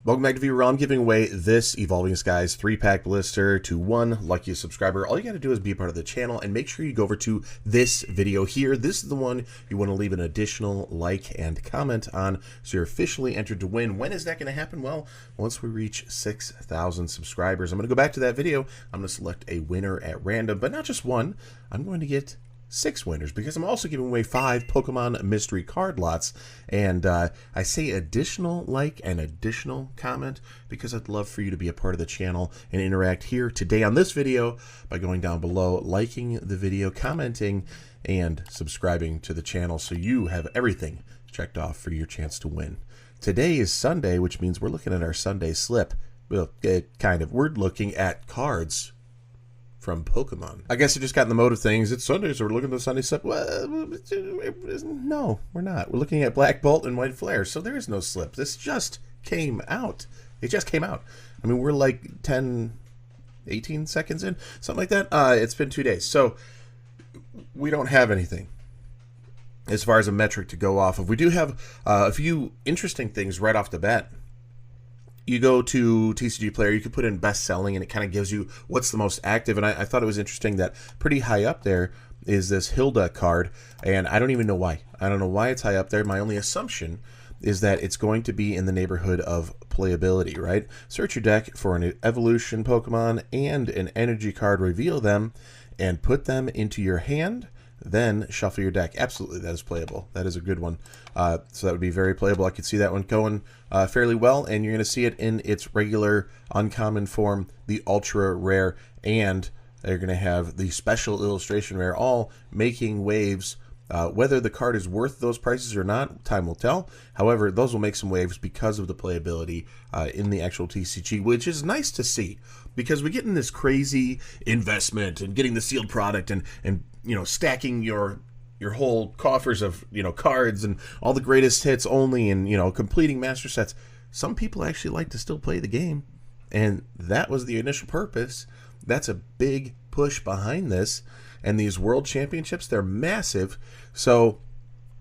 Welcome back to Viewer. I'm giving away this Evolving Skies 3-pack blister to one lucky subscriber. All you got to do is be a part of the channel and make sure you go over to this video here. This is the one you want to leave an additional like and comment on, so you're officially entered to win. When is that going to happen? Well, once we reach 6,000 subscribers. I'm going to go back to that video. I'm going to select a winner at random, but not just one. I'm going to get 6 winners, because I'm also giving away 5 Pokemon mystery card lots. And I say additional like and additional comment because I'd love for you to be a part of the channel and interact here today on this video by going down below, liking the video, commenting, and subscribing to the channel so you have everything checked off for your chance to win. Today is Sunday, which means we're looking at our Sunday slip. Well, we're looking at cards from Pokemon. I guess I just got in the mode of things. It's Sunday, so we're looking at the Sunday slip. Well, no, we're not. We're looking at Black Bolt and White Flare, so there is no slip. This just came out. It just came out. I mean, we're like 10, 18 seconds in, something like that. It's been 2 days, so we don't have anything as far as a metric to go off of. We do have a few interesting things right off the bat. You go to TCG Player, you can put in best selling, and it kind of gives you what's the most active. And I thought it was interesting that pretty high up there is this Hilda card, and I don't even know why. I don't know why it's high up there. My only assumption is that it's going to be in the neighborhood of playability, right? Search your deck for an evolution Pokemon and an energy card, reveal them, and put them into your hand. Then shuffle your deck. Absolutely, that is playable. That is a good one. So that would be very playable. I could see that one going fairly well, and you're going to see it in its regular uncommon form, the ultra rare, and they're going to have the special illustration rare, all making waves. Whether the card is worth those prices or not, time will tell. However, those will make some waves because of the playability in the actual TCG, which is nice to see, because we get in this crazy investment and getting the sealed product and you know, stacking your whole coffers of, you know, cards and all the greatest hits only, and, you know, completing master sets. Some people actually like to still play the game, and that was the initial purpose. That's a big push behind this, and these world championships, they're massive. So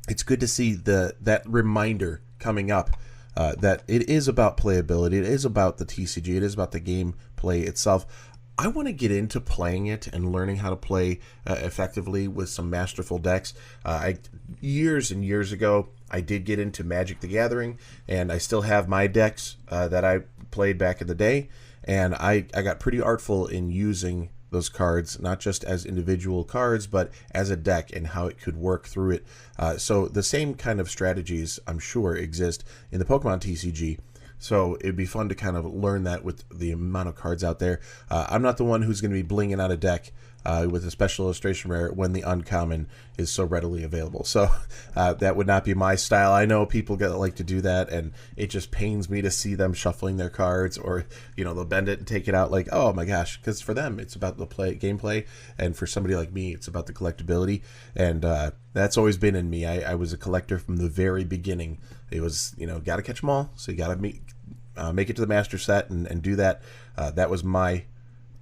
it's good to see that reminder coming up that it is about playability, it is about the TCG, it is about the gameplay itself. I want to get into playing it and learning how to play effectively with some masterful decks. Years and years ago, I did get into Magic the Gathering, and I still have my decks that I played back in the day, and I got pretty artful in using those cards, not just as individual cards, but as a deck and how it could work through it. So the same kind of strategies, I'm sure, exist in the Pokemon TCG. So it'd be fun to kind of learn that with the amount of cards out there. I'm not the one who's going to be blinging out a deck with a special illustration rare when the uncommon is so readily available. So that would not be my style. I know people like to do that, and it just pains me to see them shuffling their cards, or, you know, they'll bend it and take it out like, oh my gosh, because for them it's about the gameplay, and for somebody like me it's about the collectability. And that's always been in me. I was a collector from the very beginning. It was, you know, got to catch them all, so you got to make it to the master set and do that. That was my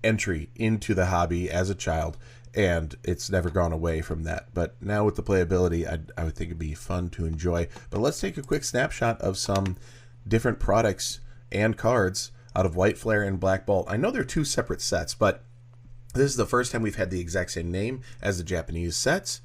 entry into the hobby as a child, and it's never gone away from that. But now with the playability, I would think it'd be fun to enjoy. But let's take a quick snapshot of some different products and cards out of White Flare and Black Bolt. I know they're 2 separate sets, but this is the first time we've had the exact same name as the Japanese sets,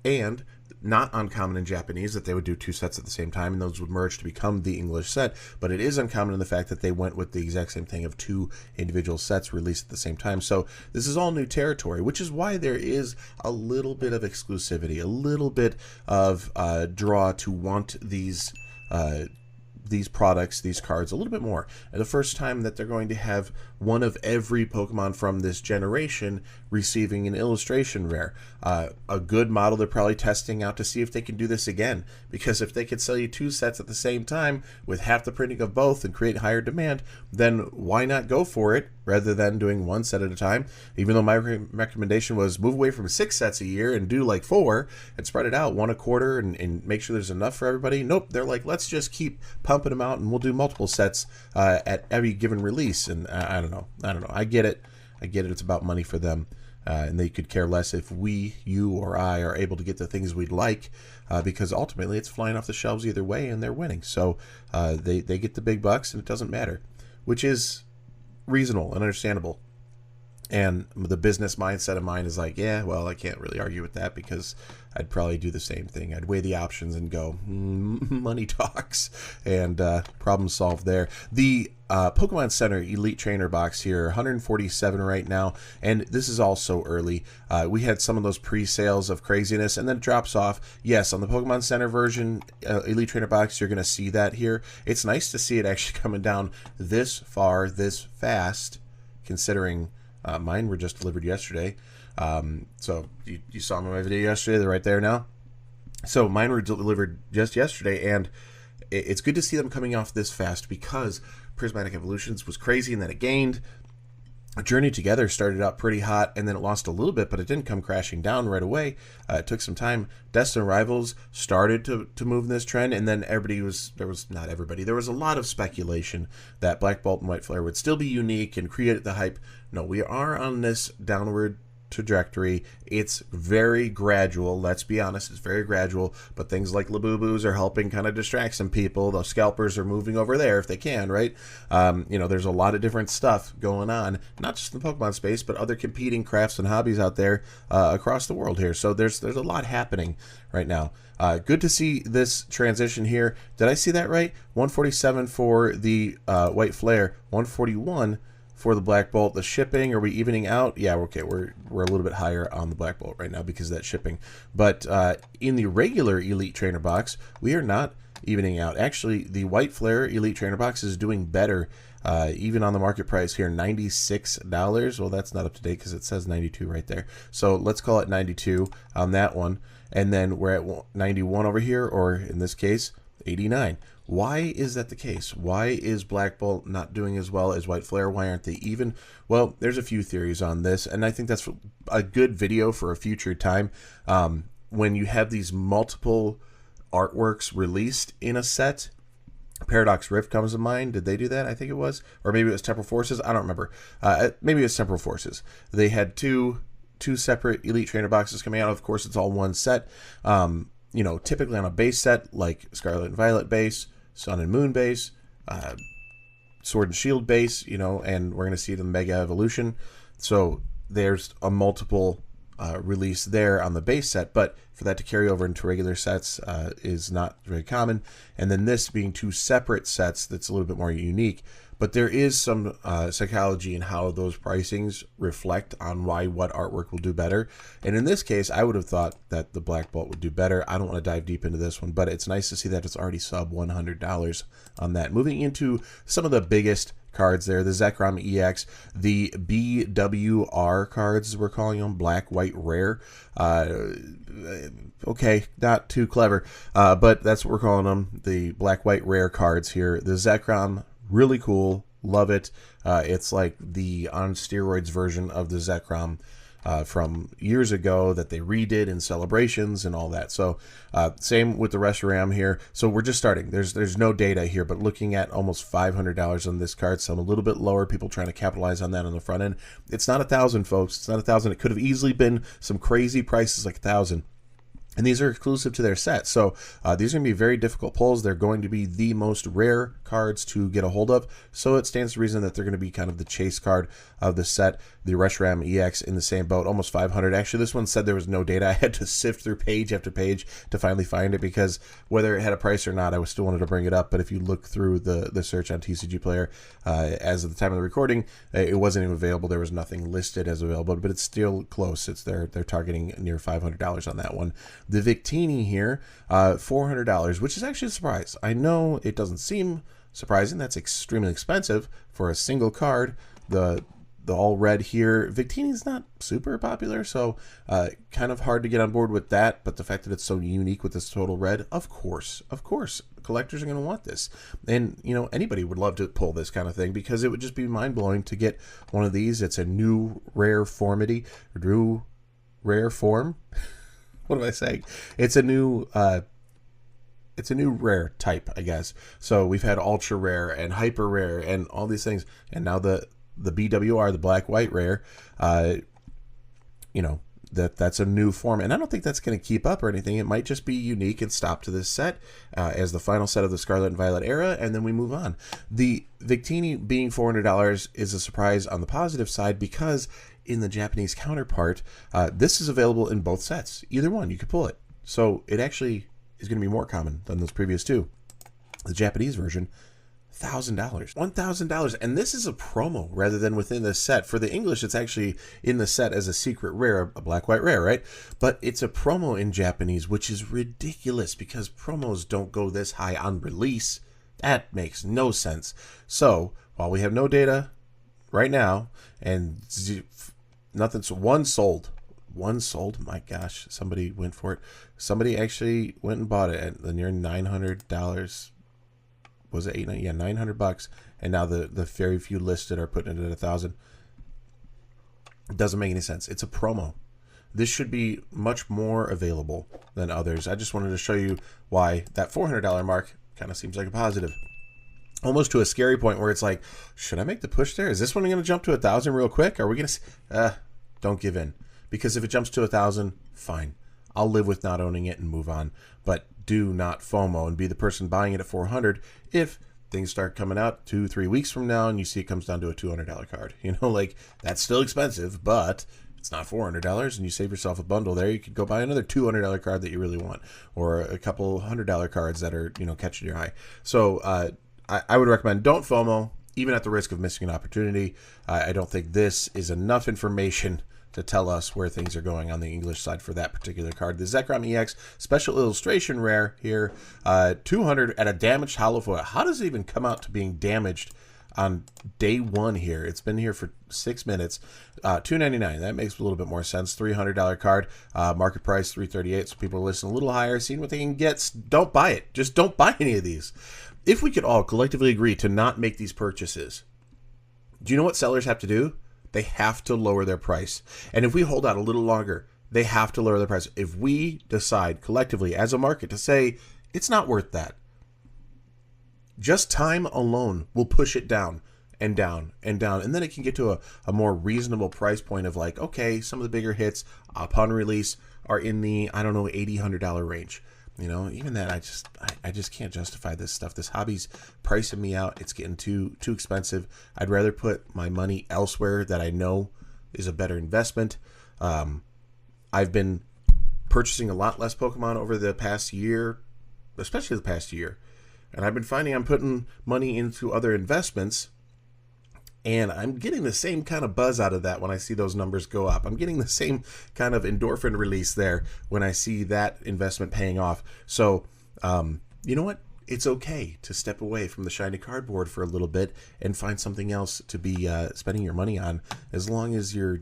and not uncommon in Japanese that they would do 2 sets at the same time and those would merge to become the English set, but it is uncommon in the fact that they went with the exact same thing of 2 individual sets released at the same time. So this is all new territory, which is why there is a little bit of exclusivity, a little bit of draw to want these products, these cards, a little bit more. And the first time that they're going to have one of every Pokemon from this generation receiving an illustration rare. A good model they're probably testing out to see if they can do this again, because if they could sell you 2 sets at the same time with half the printing of both and create higher demand, then why not go for it rather than doing 1 set at a time? Even though my recommendation was move away from 6 sets a year and do like 4 and spread it out 1 a quarter and make sure there's enough for everybody. Nope, they're like, let's just keep pumping them out and we'll do multiple sets at every given release. And I don't know. I get it. It's about money for them. and they could care less if we, you, or I are able to get the things we'd like, because ultimately it's flying off the shelves either way, and they're winning. So they get the big bucks, and it doesn't matter, which is reasonable and understandable. And the business mindset of mine is like, yeah, well, I can't really argue with that, because I'd probably do the same thing. I'd weigh the options and go, money talks, and problem solved there. The Pokemon Center Elite Trainer box here, 147 right now, and this is all so early. We had some of those pre-sales of craziness, and then it drops off. Yes, on the Pokemon Center version Elite Trainer box, you're going to see that here. It's nice to see it actually coming down this far, this fast, considering mine were just delivered yesterday. So you saw them in my video yesterday. They're right there now. So mine were delivered just yesterday, and it's good to see them coming off this fast, because Prismatic Evolutions was crazy and then it gained. Journey Together started out pretty hot, and then it lost a little bit, but it didn't come crashing down right away. It took some time. Destined Rivals started to move in this trend, and then there was a lot of speculation that Black Bolt and White Flare would still be unique and create the hype. No, we are on this downward trajectory. It's very gradual, let's be honest, it's very gradual, but things like Labubu's are helping kind of distract some people. The scalpers are moving over there if they can, right? There's a lot of different stuff going on, not just in the Pokemon space, but other competing crafts and hobbies out there across the world here. So there's a lot happening right now. Good to see this transition here. Did I see that right? 147 for the White Flare, 141 for the Black Bolt. The shipping, are we evening out? Yeah, okay, we're a little bit higher on the Black Bolt right now because of that shipping. But in the regular Elite Trainer box, we are not evening out. Actually, the White Flare Elite Trainer box is doing better, even on the market price here, $96. Well, that's not up to date because it says 92 right there. So let's call it 92 on that one. And then we're at 91 over here, or in this case, 89. Why is that the case? Why is Black Bolt not doing as well as White Flare? Why aren't they even? Well, there's a few theories on this, and I think that's a good video for a future time. When you have these multiple artworks released in a set, Paradox Rift comes to mind. Did they do that? I think it was. Or maybe it was Temporal Forces. I don't remember. Maybe it was Temporal Forces. They had two separate Elite Trainer boxes coming out. Of course, it's all one set. Typically on a base set like Scarlet and Violet base, Sun and Moon base, Sword and Shield base, and we're going to see the Mega Evolution. So there's a multiple release there on the base set, but for that to carry over into regular sets is not very common. And then this being two separate sets, that's a little bit more unique. But there is some psychology in how those pricings reflect on what artwork will do better. And in this case, I would have thought that the Black Bolt would do better. I don't want to dive deep into this one, but it's nice to see that it's already sub $100 on that. Moving into some of the biggest cards there, the Zerome EX, the BWR cards, we're calling them, Black, White, Rare. Okay, not too clever, but that's what we're calling them, the Black, White, Rare cards here. The Zerome, really cool, love it. It's like the on steroids version of the Zerome from years ago that they redid in celebrations and all that. So same with the Reshiram here. So we're just starting. There's no data here, but looking at almost $500 on this card, some a little bit lower, people trying to capitalize on that on the front end. It's not 1,000, folks. It's not 1,000. It could have easily been some crazy prices like 1,000. And these are exclusive to their set. So these are going to be very difficult pulls. They're going to be the most rare cards to get a hold of. So it stands to reason that they're going to be kind of the chase card of the set. The Reshiram EX in the same boat, almost 500. Actually, this one said there was no data. I had to sift through page after page to finally find it, because whether it had a price or not, I still wanted to bring it up. But if you look through the search on TCG Player, as of the time of the recording, it wasn't even available. There was nothing listed as available, but it's still close. They're targeting near $500 on that one. The Victini here, $400, which is actually a surprise. I know it doesn't seem surprising. That's extremely expensive for a single card. The all red here, Victini's not super popular, so kind of hard to get on board with that. But the fact that it's so unique with this total red, of course, collectors are going to want this. And anybody would love to pull this kind of thing, because it would just be mind blowing to get one of these. It's a new rare formity, new rare form. What am I saying? It's a new rare type, I guess. So we've had ultra rare and hyper rare and all these things, and now the BWR, the Black White Rare, you know, that's a new form, and I don't think that's going to keep up or anything. It might just be unique and stop to this set as the final set of the Scarlet and Violet era, and then we move on. The Victini being $400 is a surprise on the positive side, because in the Japanese counterpart, this is available in both sets. Either one, you could pull it. So it actually is going to be more common than those previous two. The Japanese version, $1,000, $1,000, and this is a promo rather than within the set. For the English, it's actually in the set as a secret rare, a black white rare, right? But it's a promo in Japanese, which is ridiculous because promos don't go this high on release. That makes no sense. So while we have no data right now, and nothing's one sold. My gosh, somebody went for it. Somebody actually went and bought it at the near $900. Was it $800? Yeah, $900, and now the very few listed are putting it at $1,000. It doesn't make any sense. It's a promo. This should be much more available than others. I just wanted to show you why that $400 mark kind of seems like a positive, almost to a scary point where it's like, should I make the push there? Is this one going to jump to $1,000 real quick? Are we going to? Don't give in, because if it jumps to $1,000, fine. I'll live with not owning it and move on. But do not FOMO and be the person buying it at $400 if things start coming out 2-3 weeks from now and you see it comes down to a $200 card. You know, like, that's still expensive, but it's not $400, and you save yourself a bundle there. You could go buy another $200 card that you really want, or a couple $100 cards that are, you know, catching your eye. So I would recommend don't FOMO, even at the risk of missing an opportunity. I don't think this is enough information to tell us where things are going on the English side for that particular card. The Zerome EX special illustration rare here, 200 at a damaged hollow foil. How does it even come out to being damaged on day one here? It's been here for 6 minutes. $2.99. That makes a little bit more sense. $300 card. Market price $338. So people are listening a little higher, seeing what they can get. Don't buy it. Just don't buy any of these. If we could all collectively agree to not make these purchases, do you know what sellers have to do? They have to lower their price. And if we hold out a little longer, they have to lower their price. If we decide collectively as a market to say it's not worth that, just time alone will push it down and down and down. And then it can get to a more reasonable price point of like, okay, some of the bigger hits upon release are in the, I don't know, $80, $100 range. You know, even that, I just can't justify this stuff. This hobby's pricing me out. It's getting too expensive. I'd rather put my money elsewhere that I know is a better investment. I've been purchasing a lot less Pokemon over the past year, especially the past year. And I've been finding I'm putting money into other investments, and I'm getting the same kind of buzz out of that when I see those numbers go up. I'm getting the same kind of endorphin release there when I see that investment paying off. So, you know what? It's okay to step away from the shiny cardboard for a little bit and find something else to be spending your money on, as long as you're,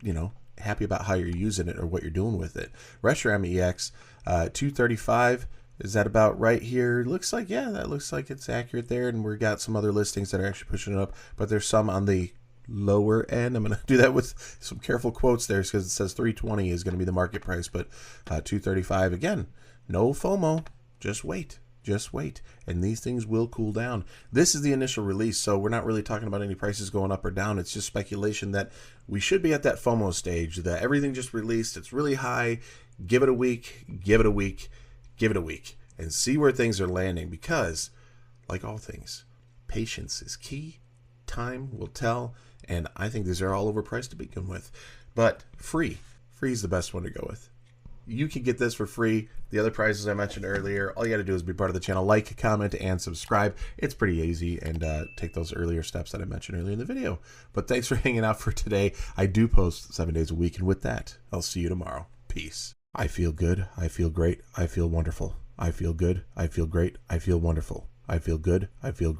you know, happy about how you're using it or what you're doing with it. Zerome EX, $235. Is that about right here? Looks like, yeah, that looks like it's accurate there. And we've got some other listings that are actually pushing it up, but there's some on the lower end. I'm going to do that with some careful quotes there, because it says 320 is going to be the market price, but 235 again. No FOMO. Just wait. Just wait. And these things will cool down. This is the initial release, so we're not really talking about any prices going up or down. It's just speculation that we should be at that FOMO stage, that everything just released. It's really high. Give it a week. Give it a week. Give it a week and see where things are landing, because, like all things, patience is key. Time will tell, and I think these are all overpriced to begin with. But free is the best one to go with. You can get this for free. The other prices I mentioned earlier, all you got to do is be part of the channel, like, comment, and subscribe. It's pretty easy, and take those earlier steps that I mentioned earlier in the video. But thanks for hanging out for today. I do post 7 days a week, and with that, I'll see you tomorrow. Peace. I feel good. I feel great. I feel wonderful. I feel good. I feel great. I feel wonderful. I feel good. I feel great.